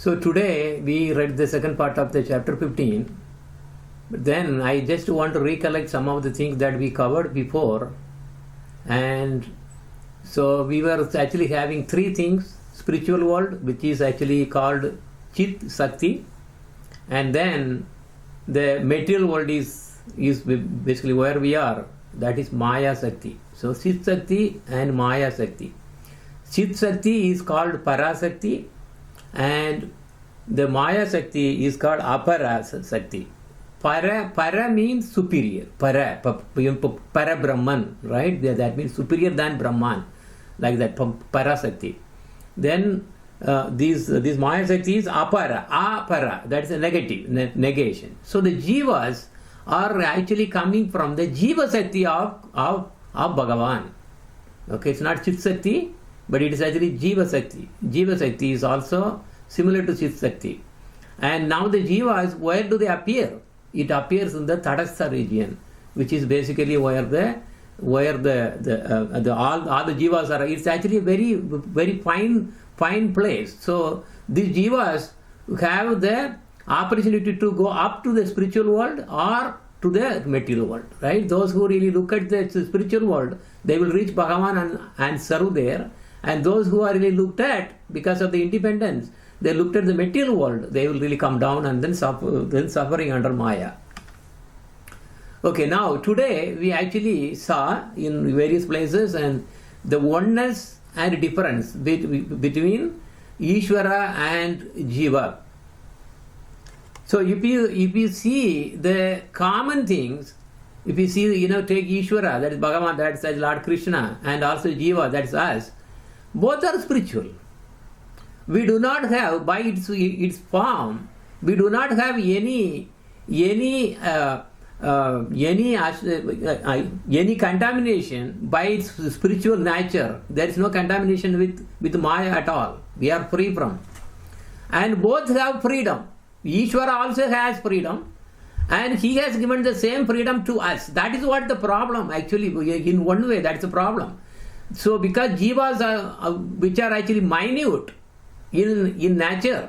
So today we read the second part of the chapter 15. But then I just want to recollect some of the things that we covered before. And so we were actually having three things: spiritual world, which is actually called Chit Sakti, and then the material world is basically where we are, that is Maya Sakti. So Chit Sakti and Maya Sakti. Chit Sakti is called Parasakti, and the Maya Sakti is called Apara Sakti. Para means superior. Para Brahman, right? That means superior than Brahman, like that. Parasakti. Then this Maya Sakti is Apara. That's a negative, negation. So the Jivas are actually coming from the Jiva Sakti of Bhagavan. Okay, it's not Chit Sakti, but it is actually Jiva Sakti. Jiva Sakti is also similar to Chit Sakti. And now the Jivas, where do they appear? It appears in the Tadastha region, which is basically where all the Jivas are. It's actually a very, very fine place. So these Jivas have the opportunity to go up to the spiritual world or to the material world, right? Those who really look at the spiritual world, they will reach Bhagavan and serve there. And those who are really looked at, because of the independence, they looked at the material world, they will really come down and then suffering under Maya. Okay, now today we actually saw in various places and the oneness and difference between Ishvara and Jiva. So if you see the common things, if you see, take Ishvara, that is Bhagavan, that is Lord Krishna, and also Jiva, that is us, both are spiritual. We do not have, by its form, we do not have any contamination by its spiritual nature. There is no contamination with Maya at all. We are free from. And both have freedom. Ishvara also has freedom, and he has given the same freedom to us. That is what the problem actually, in one way, that's the problem. So because Jivas are, which are actually minute in nature,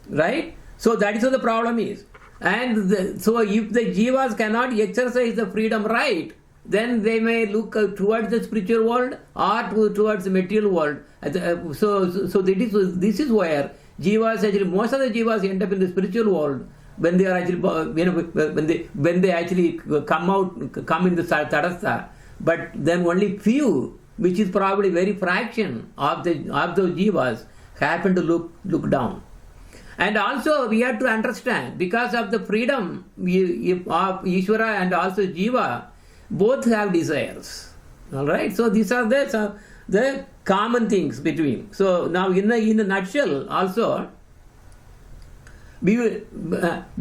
right? So that is what the problem is. And so if the Jivas cannot exercise the freedom right, then they may look towards the spiritual world or towards the material world. So this is where Jivas actually, most of the Jivas end up in the spiritual world when they are actually, when they actually come in the Tadastha. But then only few, which is probably very fraction of those Jivas, happen to look down. And also we have to understand, because of the freedom of Ishvara and also Jiva, both have desires. Alright, so these are the common things between. So now in a nutshell also, we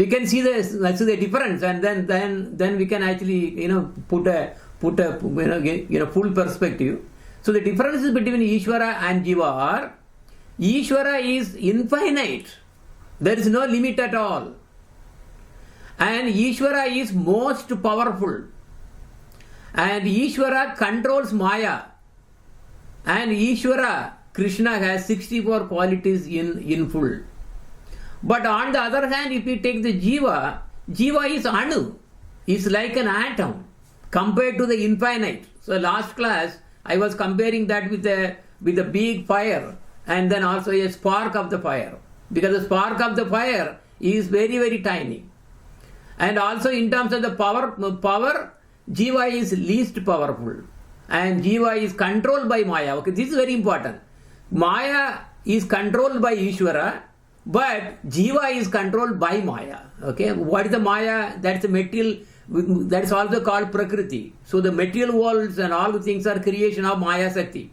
can see the difference, and then we can actually put a full perspective. So the differences between Ishvara and Jiva are: Ishvara is infinite. There is no limit at all. And Ishvara is most powerful. And Ishvara controls Maya. And Ishvara, Krishna, has 64 qualities in full. But on the other hand, if you take the Jiva is Anu. It's like an atom compared to the infinite. So last class, I was comparing that with a big fire and then also a spark of the fire. Because the spark of the fire is very, very tiny. And also in terms of the power, Jiva is least powerful. And Jiva is controlled by Maya. Okay, this is very important. Maya is controlled by Ishvara, but Jiva is controlled by Maya. Okay, what is the Maya? That's the material, that is also called Prakriti. So the material worlds and all the things are creation of Maya Sakti.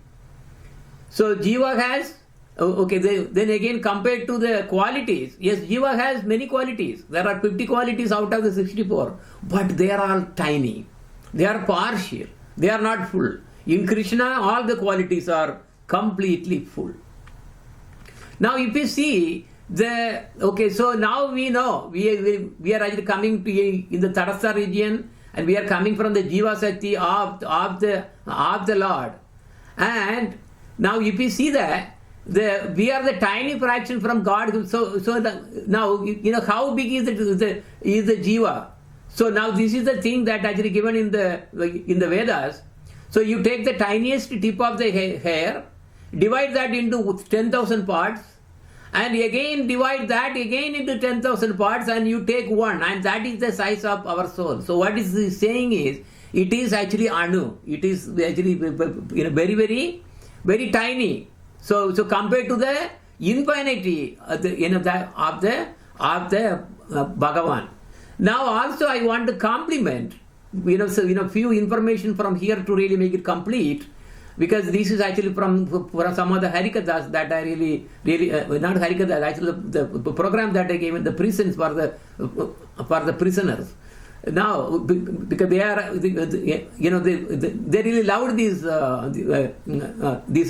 So Jiva has, okay, then again compared to the qualities, yes, Jiva has many qualities. There are 50 qualities out of the 64, but they are all tiny. They are partial. They are not full. In Krishna, all the qualities are completely full. Now if you see so now we know we are actually coming to in the Tadastha region, and we are coming from the Jiva Sakti of the Lord. And now if you see that we are the tiny fraction from God. So now how big is the jiva? So now this is the thing that actually given in the Vedas. So you take the tiniest tip of the hair, divide that into 10,000 parts, and again divide that again into 10,000 parts, and you take one, and that is the size of our soul. So what is he saying is, it is actually anu. It is actually very, very, very tiny. So compared to the infinity of the Bhagavan. Now also I want to complement few information from here to really make it complete, because this is actually from some of the Harikathas that I really not Harikathas, actually the program that I gave in the prisons for the prisoners. Now, because they are, they really loved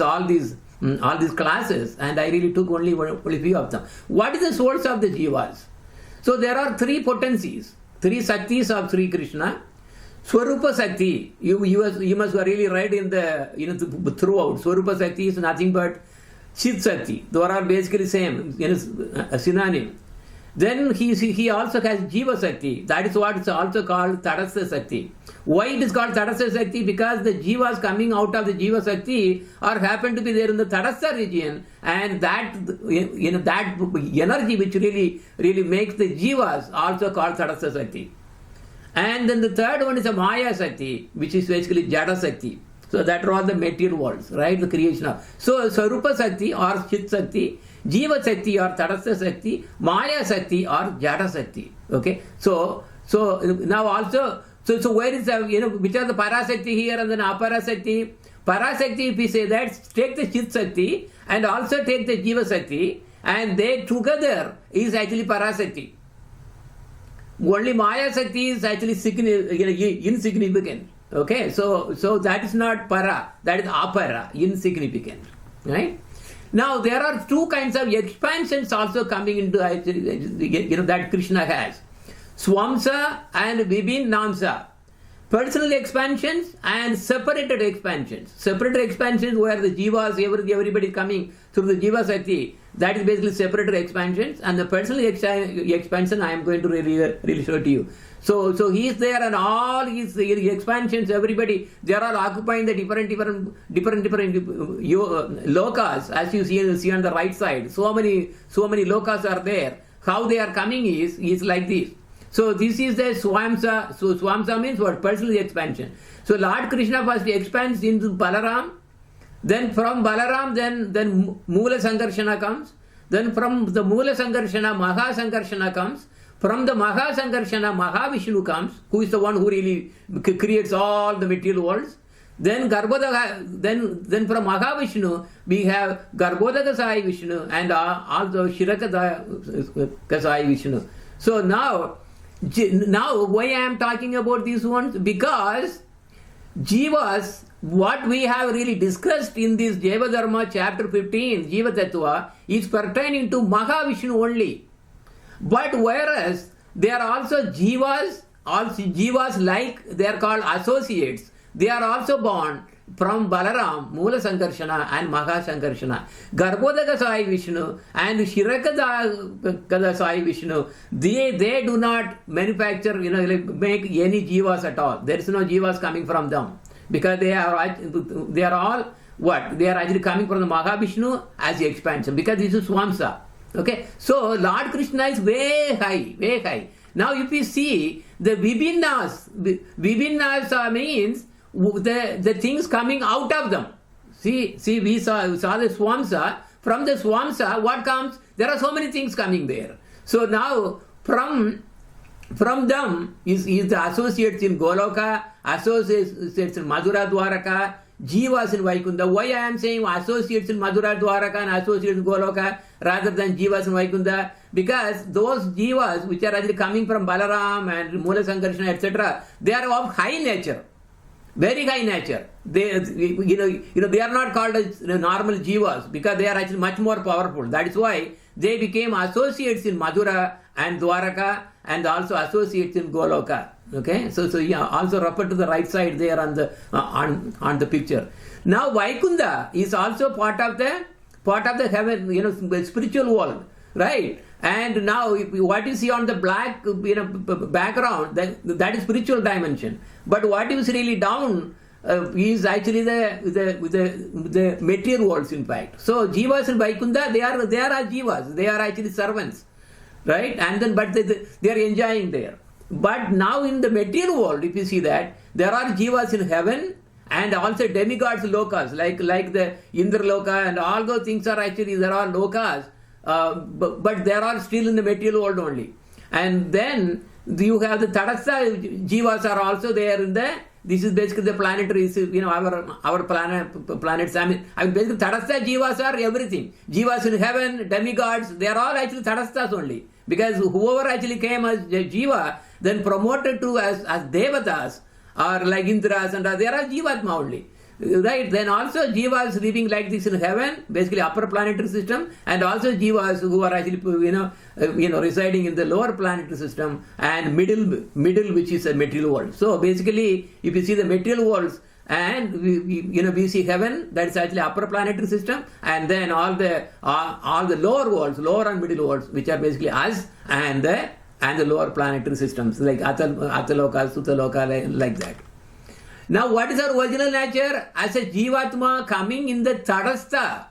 all these classes, and I really took only few of them. What is the source of the jivas? So there are three potencies, three Shaktis of Sri Krishna. Swarupa Shakti, you must really read in the throughout. Swarupa Shakti is nothing but Chit Shakti. Those are basically same, a synonym. Then he also has Jiva Shakti. That is what is also called Tadasya Shakti. Why it is called Tadasya Shakti? Because the Jivas coming out of the Jiva Shakti or happen to be there in the Tadasya region, and that that energy which really makes the Jivas also called Tadasya Shakti. And then the third one is a Maya Shakti, which is basically Jada Shakti. So that are all the material worlds, right? The creation of. So Swarupa Shakti or Chit Shakti, Jiva Shakti or Tadasya Shakti, Maya Shakti or Jada Shakti. Okay. So now also, so where is which are the Parashakti here and then Aparashakti? Parashakti, if we say that, take the Chit Shakti and also take the Jiva Shakti, and they together is actually Parashakti. Only Maya Shakti is actually insignificant. Okay, so that is not para, that is apara, insignificant, right? Now there are two kinds of expansions also coming into that Krishna has, Swamsa and Vibhinnamsa. Personal expansions and separated expansions. Separated expansions where the jivas, everybody coming through the jiva Shakti, that is basically separated expansions, and the personal expansion I am going to really show to you. So he is there, and all his expansions, everybody, they are all occupying the different lokas, as you see on the right side. So many lokas are there. How they are coming is like this. So this is the Swamsa. So Swamsa means what? Personal expansion. So Lord Krishna first expands into Balaram. Then from Balaram, then Mula Sankarshana comes. Then from the Mula Sankarshana, Maha Sankarshana comes. From the Maha Sankarshana, Mahavishnu comes, who is the one who really creates all the material worlds. Then Garbhodaka, then from Mahavishnu we have Garbhodaka Sai Vishnu and also Shirakada Kasai Vishnu. So now why I am talking about these ones? Because Jivas, what we have really discussed in this Jeva Dharma chapter 15, Jiva Tattva, is pertaining to Mahavishnu only. But whereas there are also jivas like they are called associates, they are also born from Balaram, Mula Sankarshana and Maha Sankarshana. Garbhodaka Sai Vishnu and Shirakada Sai Vishnu, they do not manufacture, make any jivas at all. There is no jivas coming from them, because they are all what? They are actually coming from the Mahavishnu as the expansion, because this is Swamsa. Okay, so Lord Krishna is way high. Now if you see the Vibhinnas means the things coming out of them. See, we saw the Swamsa. From the Swamsa, what comes? There are so many things coming there. So now from them is the associates in Goloka, associates in Madhura Dwaraka, Jivas in Vaikunta. Why I am saying associates in Madhura Dwaraka and associates in Goloka rather than Jivas in Vaikunta? Because those Jivas which are actually coming from Balaram and Mula Sankarshana, etc., they are of high nature, very high nature. They they are not called as normal Jivas because they are actually much more powerful. That is why they became associates in Madhura and Dwaraka and also associates in Goloka. Okay, so yeah, also refer to the right side there on the picture. Now Vaikunta is also part of the part of the heaven, spiritual world, right? And now what you see on the black, background, that is spiritual dimension. But what is really down is actually the material worlds, in fact. So jivas in Vaikunta, they are jivas. They are actually servants, right? And then, but they are enjoying there. But now in the material world, if you see that, there are jivas in heaven and also demigods lokas, like the Indra loka, and all those things are actually, there are lokas, but they are still in the material world only. And then you have the Tadastha jivas are also there in the, this is basically the planetary, our planets. I mean basically Tadastha jivas are everything. Jivas in heaven, demigods, they are all actually Tadasthas only. Because whoever actually came as jiva, then promoted to as devatas, or like Indras, and they are jivatma only. Right? Then also jivas living like this in heaven, basically upper planetary system, and also jivas who are actually residing in the lower planetary system, and middle, which is a material world. So basically, if you see the material worlds, and we see heaven, that is actually upper planetary system, and then all the lower worlds, lower and middle worlds, which are basically us and the lower planetary systems, like Ataloka, Sutaloka, like that. Now, what is our original nature? As a Jivatma coming in the Tadastha.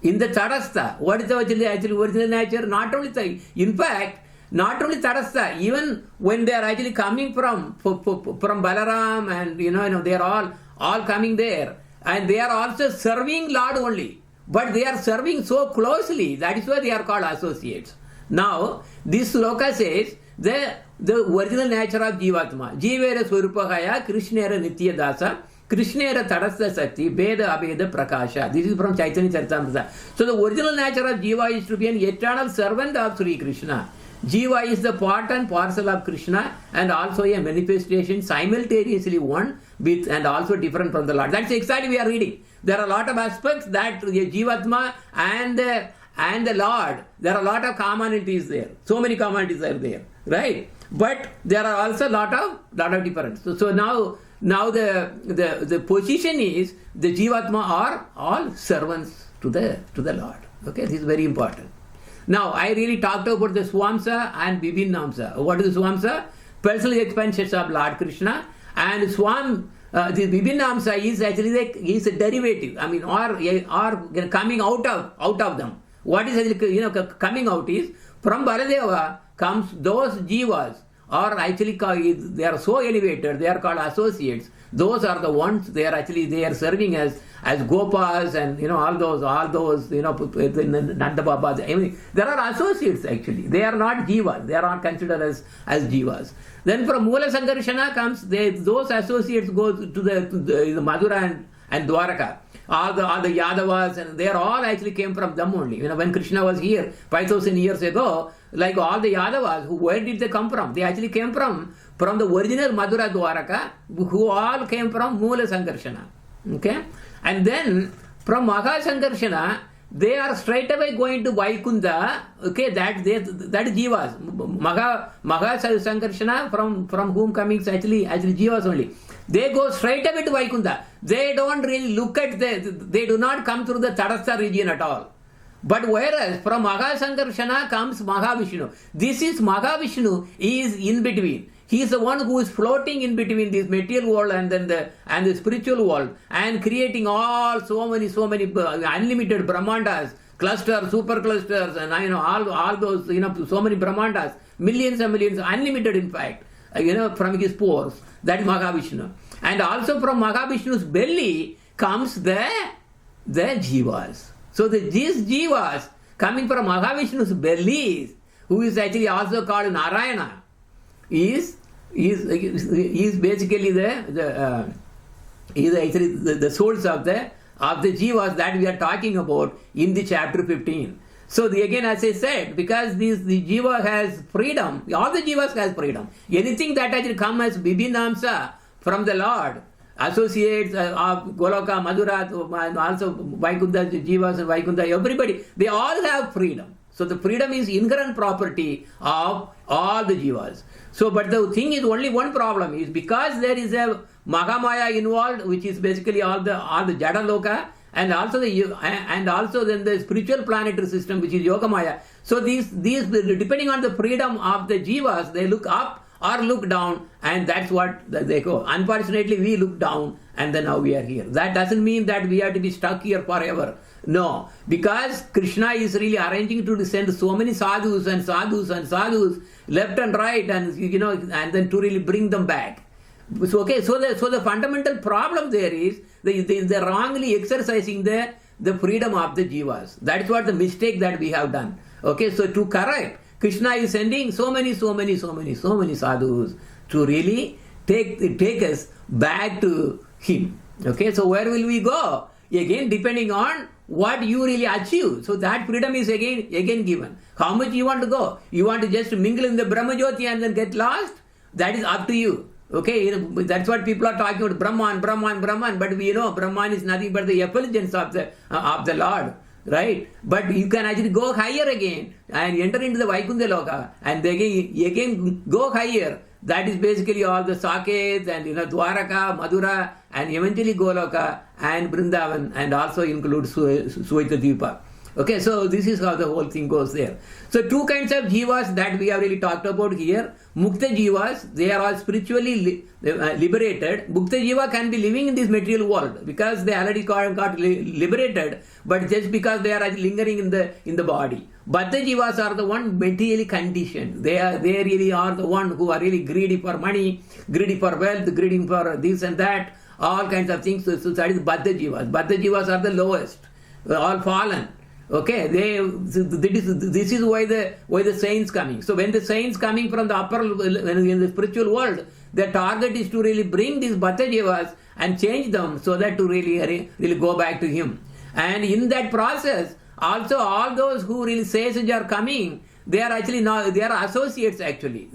In the Tadastha, what is the actually original nature? Not only in fact, not only Tadastha, even when they are actually coming from Balaram, and they are all coming there, and they are also serving Lord only, but they are serving so closely, that is why they are called associates. Now, this sloka says the original nature of Jivatma. Jivera Swarupahaya, Krishnera Nitya Dasa, Krishnera Tadastha Sakti, Veda Abeda Prakasha. This is from Chaitanya Charitamrita. So the original nature of Jiva is to be an eternal servant of Sri Krishna. Jiva is the part and parcel of Krishna, and also a manifestation simultaneously one with and also different from the Lord. That's exactly we are reading. There are a lot of aspects that the Jivatma and the Lord, there are a lot of commonalities there. So many commonalities are there, right? But there are also a lot of difference. So now the position is the Jivatma are all servants to the Lord. Okay, this is very important. Now, I really talked about the Swamsa and Vibhinnamsa. What is the Swamsa? Personal expansions of Lord Krishna. And the Vibhinnamsa is actually is a derivative. I mean, or coming out of them. What is actually coming out is from Baladeva comes those jivas, or actually they are so elevated, they are called associates. Those are the ones they are serving as gopas, and all those Nanda Babas. I mean, there are associates actually. They are not jivas. They are not considered as jivas. Then from Mula Sankarshana comes those associates go to the Madhura and Dwaraka. All the Yadavas, and they are all actually came from them only. When Krishna was here 5,000 years ago, like all the Yadavas, where did they come from? They actually came from the original Madhura Dwaraka, who all came from Mula Sankarshana. Okay? And then from Maha Sankarshana, they are straight away going to Vaikunta. Okay, that is jivas. Maha Sankarshana, from whom coming actually jivas only. They go straight away to Vaikunta. They don't really look at they do not come through the Tadastha region at all. But whereas from Maha Sankarshana comes Mahavishnu. This is Mahavishnu, he is in between. He is the one who is floating in between this material world and then the spiritual world, and creating so many unlimited Brahmandas, clusters, super clusters, and all those so many Brahmandas, millions and millions, unlimited in fact, from his pores. That is Mahavishnu. And also from Mahavishnu's belly comes the jivas. So these jivas coming from Mahavishnu's belly, who is actually also called Narayana, is basically the souls of the jivas that we are talking about in the chapter 15. So again, as I said, because the jiva has freedom, all the jivas has freedom. Anything that actually come as Vibhinnamsa from the Lord, associates of Goloka, Madhura, and also Vaikunta, jivas and Vaikunta, everybody, they all have freedom. So the freedom is inherent property of all the jivas. So, but the thing is, only one problem is because there is a Mahamaya involved, which is basically all the Jada Loka, and also then the spiritual planetary system, which is Yogamaya. So these depending on the freedom of the jivas, they look up or look down, and that's what they go. Unfortunately, we look down, and then now we are here. That doesn't mean that we have to be stuck here forever. No, because Krishna is really arranging to send so many sadhus and sadhus and sadhus left and right, and and then to really bring them back. So the fundamental problem there is they're wrongly exercising the freedom of the jivas. That's what the mistake that we have done. Okay, so to correct, Krishna is sending so many sadhus to really take us back to him. Okay, so where will we go? Again, depending on what you really achieve. So that freedom is again given. How much you want to go? You want to just mingle in the Brahmajyoti and then get lost? That is up to you. Okay, that's what people are talking about, Brahman. But we know Brahman is nothing but the effulgence of the Lord, right? But you can actually go higher again and enter into the Vaikuntha Loka, and again go higher. That is basically all the Sakets and Dwaraka, Madura, and eventually Goloka and Vrindavan, and also includes Suvaita. Okay, so this is how the whole thing goes there. So two kinds of jivas that we have really talked about here. Mukta jivas, they are all spiritually liberated. Mukta jiva can be living in this material world because they already got liberated, but just because they are lingering in the body. Baddha jivas are the one materially conditioned. They really are the one who are really greedy for money, greedy for wealth, greedy for this and that, all kinds of things. So that is Baddha jivas. Baddha jivas are the lowest, all fallen. Okay, this is why the saints coming. So when the saints coming from the upper in the spiritual world, their target is to really bring these Baddha jivas and change them so that to really go back to him. And in that process, also all those who really sages are coming, they are actually not, they are associates actually,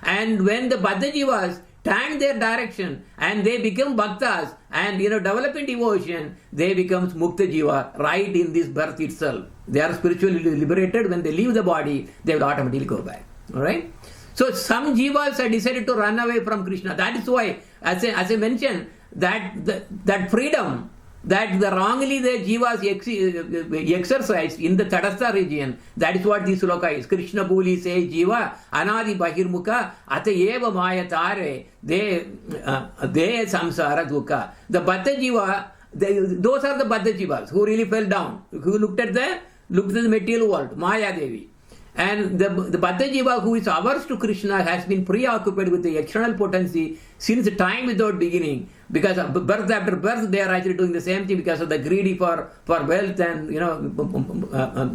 and when the Baddha jivas turn their direction and they become bhaktas and developing devotion, they become mukta jiva right in this birth itself. They are spiritually liberated. When they leave the body, they will automatically go back. All right. So some jivas have decided to run away from Krishna. That is why, as I mentioned, that freedom that the wrongly the jivas exercised in the Tadastha region, that is what this sloka is. Krishna Buli say jiva anadi bahirmukha atayeva maya tare de samsara dukha. The Baddha jiva, those are the Baddha jivas who really fell down, who looked at the material world, Maya Devi. And the Baddha jiva who is averse to Krishna has been preoccupied with the external potency since time without beginning. Because of birth after birth, they are actually doing the same thing because of the greedy for wealth and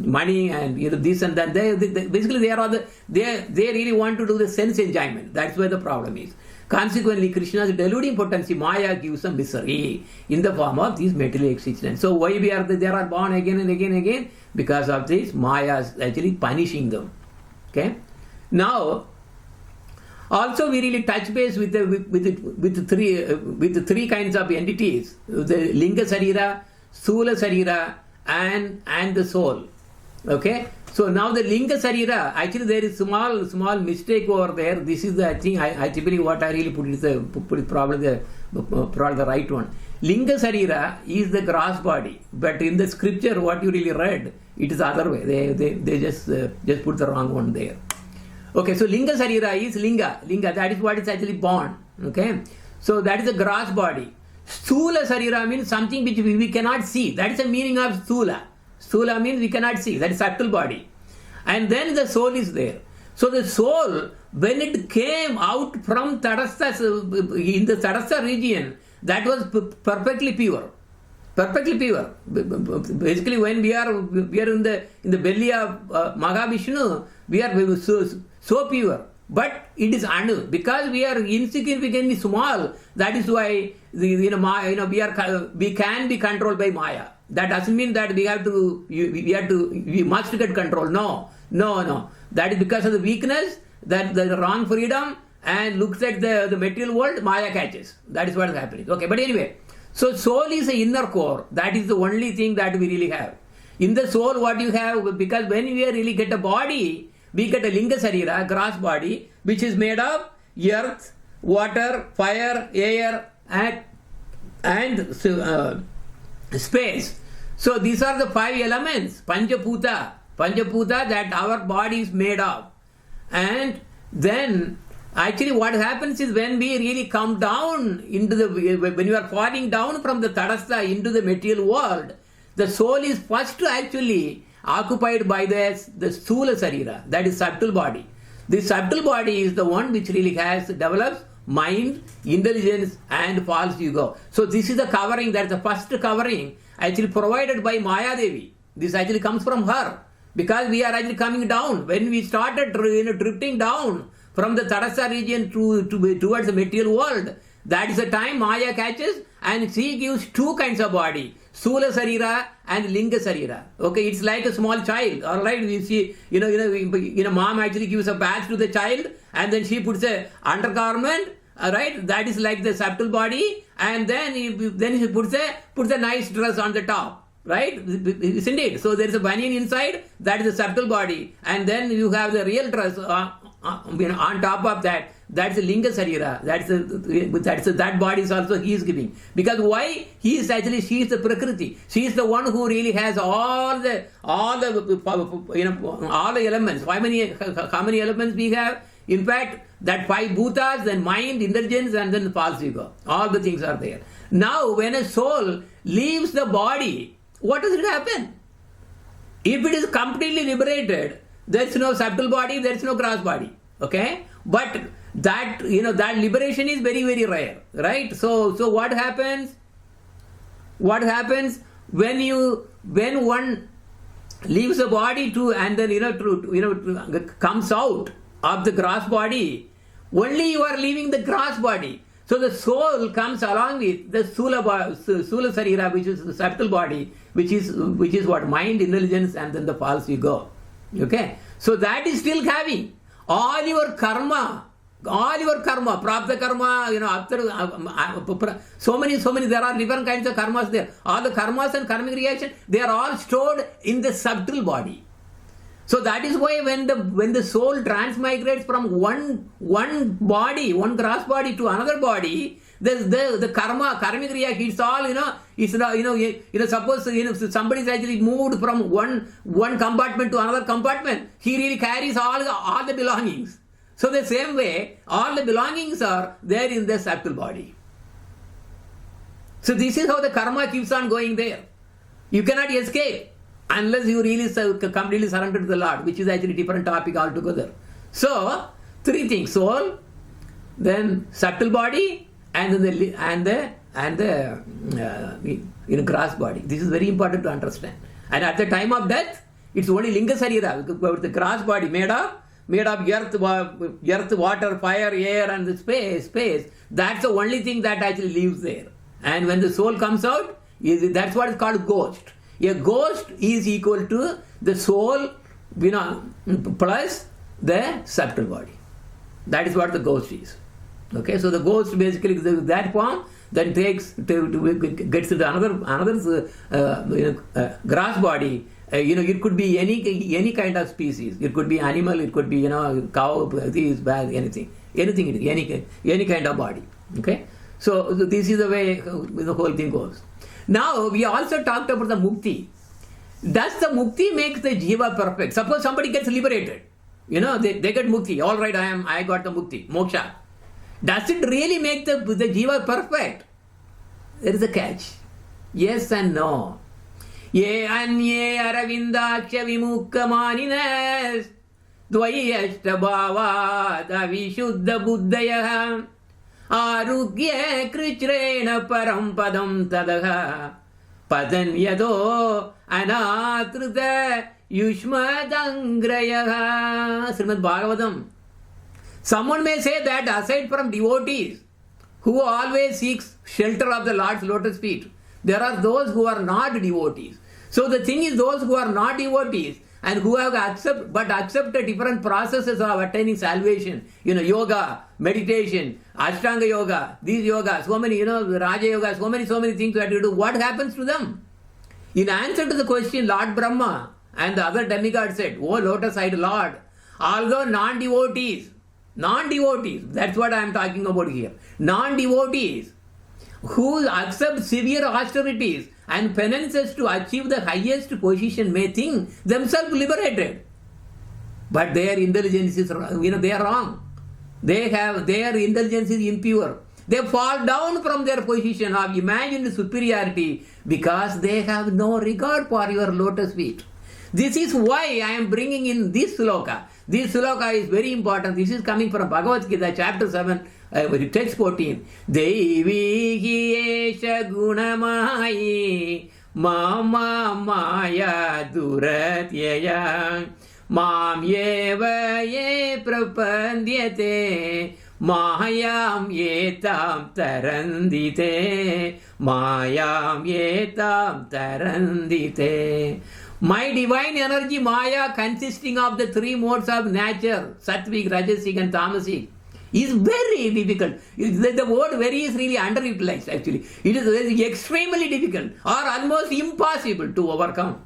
money and this and that. Basically they really want to do the sense enjoyment. That's where the problem is. Consequently, Krishna's deluding potency, Maya, gives some misery in the form of these material existence. So why they are born again and again? Because of this, Maya is actually punishing them. Okay. Now, also we really touch base with the three kinds of entities: the Linga Sarira, Sula Sarira, and the soul. Okay. So now the Linga Sarira, actually there is small mistake over there. This is the thing I believe what I really put it probably the right one. Linga Sarira is the gross body, but in the scripture what you really read, it is the other way. They just put the wrong one there. Okay, so Linga Sarira is Linga, that is what is actually born. Okay, so that is the gross body. Sthula Sarira means something which we cannot see. That is the meaning of Sthula. Sthula means we cannot see. That is subtle body. And then the soul is there. So the soul, when it came out from Tadastha, in the Tadastha region, that was perfectly pure. Perfectly pure. Basically, when we are in the belly of Mahavishnu, we are so pure. But it is Anu, because we are insignificantly small. That is why we can be controlled by Maya. That doesn't mean that we must get control. No. That is because of the weakness, that the wrong freedom, and looks at the material world, Maya catches. That is what is happening. Okay, but anyway, so soul is the inner core. That is the only thing that we really have. In the soul, what you have, because when we really get a body, we get a Linga Sarira, gross body, which is made of earth, water, fire, air, and space. So these are the 5 elements, Panchaputa that our body is made of. And then actually what happens is when we really come down into when you are falling down from the Tadastha into the material world, the soul is first actually occupied by the Sthula Sarira, that is subtle body. This subtle body is the one which really develops mind, intelligence and false ego. So this is the covering, that's the first covering actually provided by Maya Devi. This actually comes from her, because we are actually coming down. When we started drifting down from the Tadastha region towards the material world, that is the time Maya catches and she gives 2 kinds of body, Sthula Sarira and Linga Sarira. Okay, it's like a small child. All right, we see, mom actually gives a bath to the child and then she puts a undergarment. All right, that is like the subtle body, and then he puts a nice dress on the top, right? Isn't it? So there is a banyan inside, that is the subtle body, and then you have the real dress on top of that. That's the Linga Sarira. That body is also he is giving. Because why? She is the Prakriti. She is the one who really has all the elements. How many elements we have? In fact, that 5 bhutas, then mind, intelligence, and then the false ego. All the things are there. Now, when a soul leaves the body, what does it happen? If it is completely liberated, there is no subtle body, there is no gross body. Okay? But that liberation is very, very rare. Right? So what happens? What happens when one leaves the body and then comes out of the gross body, only you are leaving the gross body. So the soul comes along with the Sthula Sarira, which is the subtle body, which is what? Mind, intelligence, and then the false ego. Okay? So that is still having all your karma, prapta karma, so many, there are different kinds of karmas there. All the karmas and karmic reaction, they are all stored in the subtle body. So that is why when the soul transmigrates from one body, one gross body to another body, the karmic reaction, it's all suppose somebody is actually moved from one compartment to another compartment, he really carries all the belongings. So the same way, all the belongings are there in the subtle body. So this is how the karma keeps on going there. You cannot escape unless you really completely surrender to the Lord, which is actually a different topic altogether. So 3 things: soul, then subtle body, and then the gross body. This is very important to understand. And at the time of death, it's only Linga Sarira, the gross body made of earth, water, fire, air, and the space. That's the only thing that actually lives there. And when the soul comes out, that's what is called ghost. A ghost is equal to the soul, plus the subtle body. That is what the ghost is. Okay, so the ghost basically is that form, then gets into another grass body. It could be any kind of species. It could be animal. It could be cow, this, bag, anything. Any kind of body. Okay, so this is the way the whole thing goes. Now, we also talked about the mukti. Does the mukti make the jiva perfect? Suppose somebody gets liberated. They get mukti. All right, I got the mukti, moksha. Does it really make the jiva perfect? There is a catch. Yes and no. Ye anye aravindaksha vimukha maninas dvayashta bhava davishuddha buddhayah arugya krichrena parampadam tadaha padanyado anatrita yushmadangrayah. Srimad Bhagavatam. Someone may say that aside from devotees who always seeks shelter of the Lord's lotus feet, there are those who are not devotees. So the thing is, those who are not devotees and who have accepted different processes of attaining salvation, yoga, meditation, Ashtanga yoga, these yoga, so many, Raja yoga, so many things that you do. What happens to them? In answer to the question, Lord Brahma and the other demigods said, "O lotus-eyed Lord, although non-devotees, that's what I am talking about here. Non-devotees who accept severe austerities and penances to achieve the highest position may think themselves liberated. But their intelligence is, they are wrong. Their intelligence is impure. They fall down from their position of imagined superiority because they have no regard for your lotus feet. This is why I am bringing in this sloka. This sloka is very important. This is coming from Bhagavad Gita, chapter 7, text 14. Devi esha gunamayi mama maya duratyaya mam yeva ye prapandyate Mayam yetam tarandite Mayam yetam tarandite. My divine energy Maya, consisting of the three modes of nature, Sattvic, Rajasic and Tamasic, is very difficult. The word very is really underutilized actually. It is extremely difficult or almost impossible to overcome.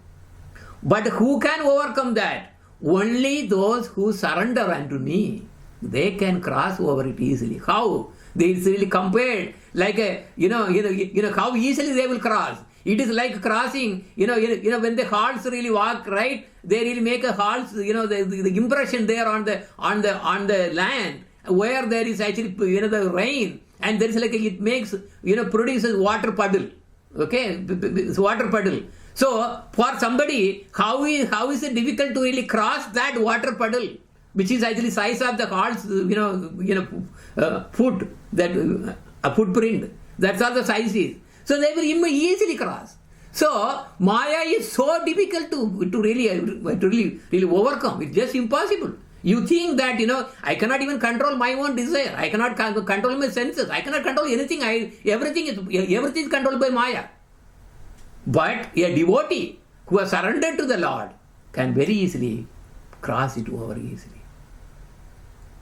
But who can overcome that? Only those who surrender unto me. They can cross over it easily. How? They is really compared like a, how easily they will cross. It is like crossing, when the horse really walk, right? They really make a horse, the impression there on the land where there is actually, the rain, and there is like it makes, produces water puddle. Okay, it's water puddle. So for somebody, how is it difficult to really cross that water puddle, which is actually size of the horse, foot, that a footprint. That's all the size is. So they will easily cross. So Maya is so difficult to really overcome. It's just impossible. You think that I cannot even control my own desire. I cannot control my senses. I cannot control anything. Everything is controlled by Maya. But a devotee who has surrendered to the Lord can very easily cross it over easily.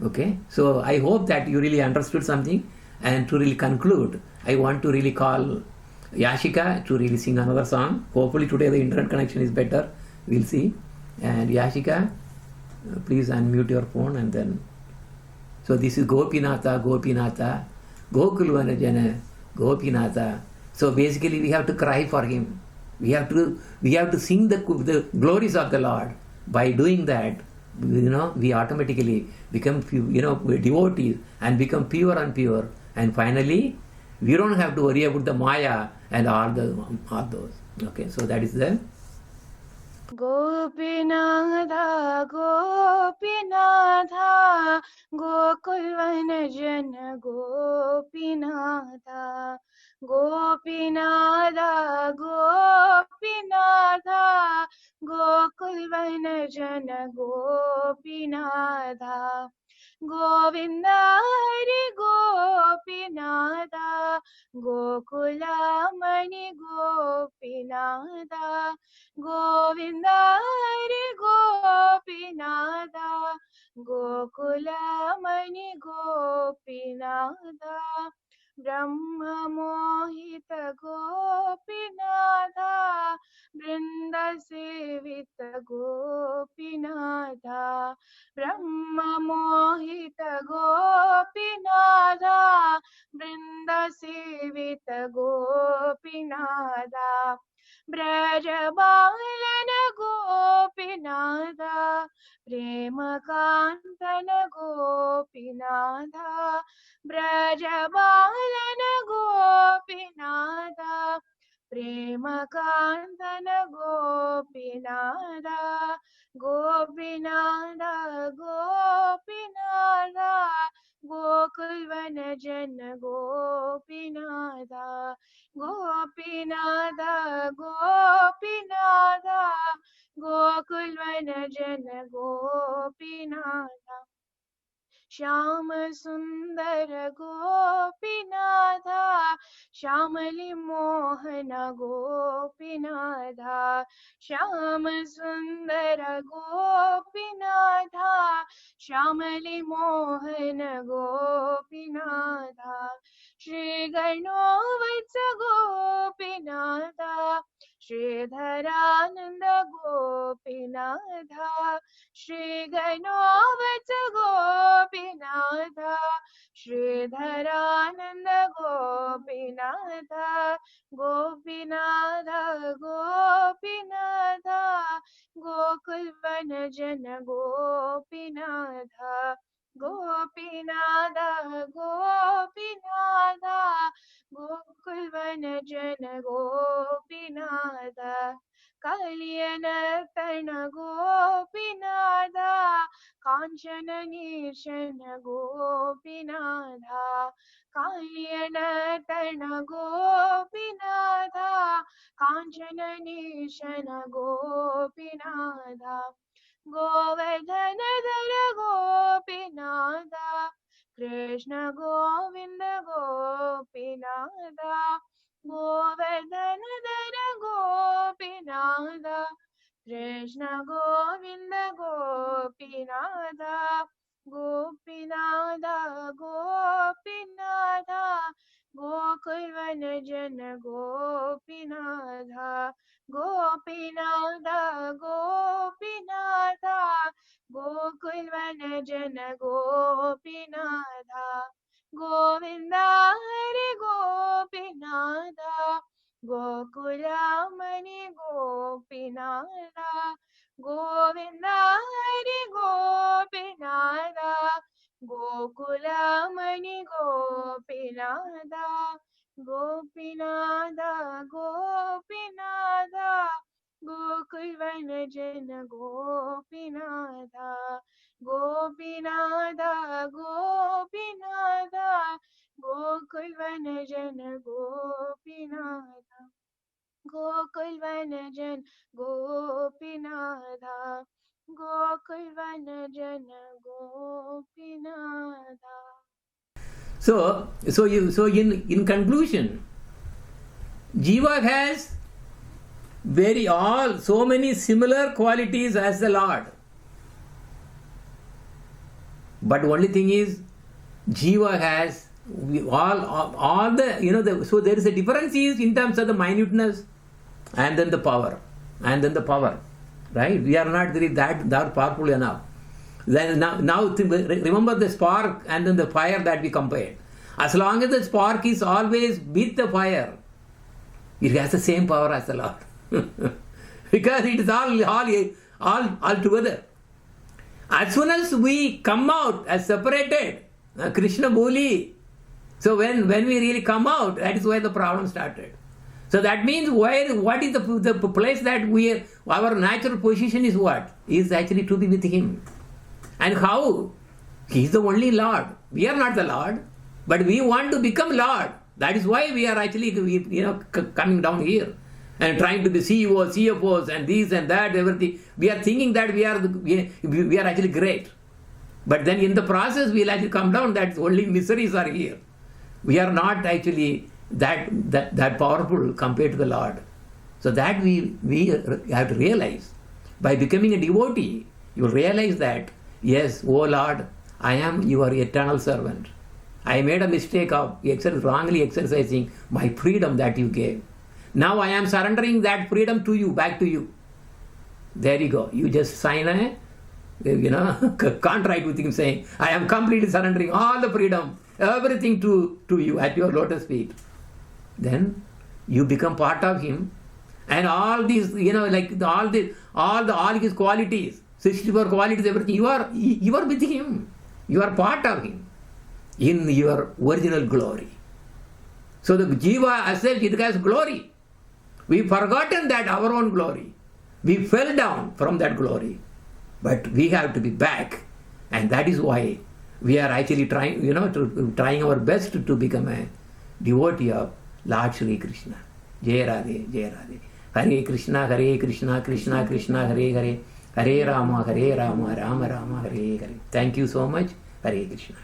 Okay, so I hope that you really understood something. And to really conclude, I want to really call Yashika to really sing another song. Hopefully today the internet connection is better. We'll see. And Yashika, please unmute your phone and then. So this is Gopinatha, Gopinatha, Gokulvanajana, Gopinatha. So basically we have to cry for him. We have to sing the glories of the Lord. By doing that, we automatically become devotees and become pure and pure. And finally, we don't have to worry about the Maya and all those. Okay, so that is the Gopinatha, Gopinatha, Gokulvanajana Gopinatha, Gopinatha, Gopinatha, Gokulvanajana Gopinatha. Govinda Hari Gopinatha, Gokulamani Gopinatha, Govinda Hari Gopinatha, Gokulamani Gopinatha, Brahma Mohita Gopinatha, Brinda Sevita Gopinatha, Brahma Mohita Gopinatha, Brinda Sevita Gopinatha, Brajabalana Gopinatha, Premakantana Gopinatha, Brajabalana Gopinatha, Premakantana Gopinatha, Gopinatha, Gopinatha, Gokulvanajana Gopinatha, Gopinatha, Gopinatha, Gokulvanajana Gopinatha, Shyama Sundara Gopinatha, Shyamali Mohana Gopinatha, Shyama Sundara Gopinatha, Shyamali Mohana Gopinatha, Shri Gainovatsa Gopinatha, Sridharananda Gopinatha, Shri Gainovatsa Gopinatha, Sridharananda Gopinatha, Gopinatha, Gopinatha, Gokul Vanajana Gopinatha, Gopinatha, Gopinatha, Gokul Vanajana Gopinatha, Kalyanartana Gopinatha, Kanchana Nishana Gopinatha, Kalyanartana Gopinatha, Kanchana Nishana Gopinatha, Govardhanadhara Gopinatha, Krishna Govinda Gopinatha, Govardhanadhara Gopinatha, Krishna Govinda Gopinatha, Gopinatha, Gopinatha, Gokul Vanajana Gopinatha, Gopinatha, Gopinatha, Gokul Vanajana Gopinatha, Govinda Hari Gopinatha, Gokulamani Gopinatha, Govinda Hari Gopinatha, Gokulamani Gopinatha, Gopinatha, Gopinatha, Gokul Vanajana Gopinatha, Gopinatha, Gopinatha, Gokul Vanajana Gopinatha, Gokul Vanajana Gopinatha, Gokul Vanajana Gopinatha. So in conclusion, Jiva has so many similar qualities as the Lord. But only thing is, Jiva has all the, so there is a difference is in terms of the minuteness and then the power. Right? We are not that powerful enough. Then now remember the spark and then the fire that we compared. As long as the spark is always with the fire, it has the same power as the Lord. Because it is all together. As soon as we come out as separated, Krishna Boli, so when we really come out, that is where the problem started. So that means what is the place that our natural position is what? Is actually to be with Him. And how? He is the only Lord. We are not the Lord, but we want to become Lord. That is why we are actually coming down here and trying to be CEOs, CFOs and this and that, everything. We are thinking that we are actually great. But then in the process we will actually come down that only miseries are here. We are not actually that powerful compared to the Lord. So that we have to realize. By becoming a devotee, you will realize that, yes, oh Lord, I am your eternal servant. I made a mistake of wrongly exercising my freedom that you gave. Now I am surrendering that freedom to you, back to you. There you go. You just sign a contract with Him saying, I am completely surrendering all the freedom, everything to you at your lotus feet. Then you become part of Him, and all these, all His qualities, 64 qualities, everything, you are with Him. You are part of Him in your original glory. So the Jiva as such, it has glory. We've forgotten that our own glory. We fell down from that glory. But we have to be back. And that is why we are actually trying our best to become a devotee of Lord Shri Krishna. Jai Radhe, Jai Radhe. Hare Krishna, Krishna Krishna, Hare Hare. Hare Rama, Rama Rama, Hare Hare. Thank you so much. Hare Krishna.